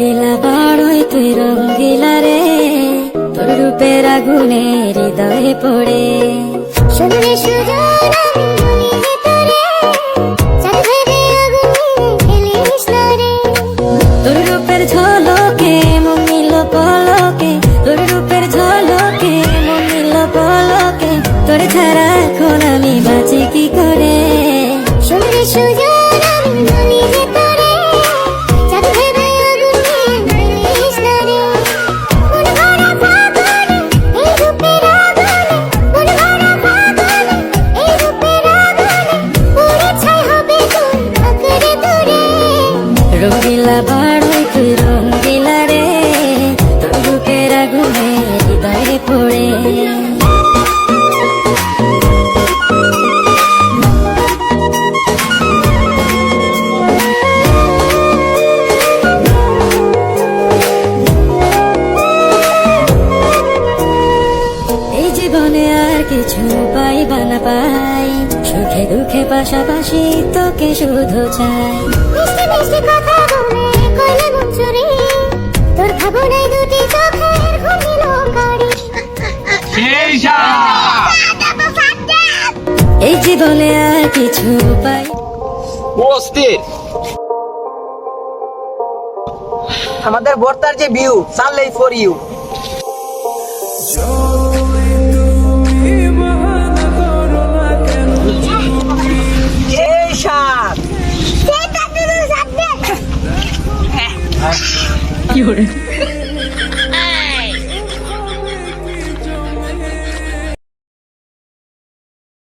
রঙ্গিলা বড়ই তুই রঙ্গিলা রে, তোর রূপের আগুনে হৃদয়ে পড়ে। শুনলে সুজন আমি বলি যে তোরে, চাঁদ ভেবে আগুনে ফেলিস না রে। তোর রূপের ঝলকে মন নিল পলকে, তোর রূপের ঝলকে মন নিল পলকে, তোর ছাড়া এখন আমি বাঁচি কি করে। শুনলে সুজন আমি বলি যে তোরে, চাঁদ ভেবে আগুনে ফেলিস না রে। মন ভরা ফাগুনে এই রূপের আগুনে, মন ভরা ফাগুনে এই রূপের আগুনে, পুড়ে ছাই হবে তোর আঁকড়ে ধরে। রঙ্গিলা বড়ই তুই রঙ্গিলা রে, তোর রূপের আগুনে হৃদয়ে পড়ে। এই জীবনে আর কিছু পাইবা না পাই, সুখে দুঃখে পাশাপাশি তোকে শুধু চাই। মিষ্টি মিষ্টি কথা বলে কইলে মন চুরি, তোর ভাবনায় দুটি চোখের ঘুমিল কারি। এই জীবনে আর কিছু পাই। অস্থির আমাদের বর্তার যে ভিউ সানলাই ফর ইউ। এই সাত সেটা তুই সাথে কি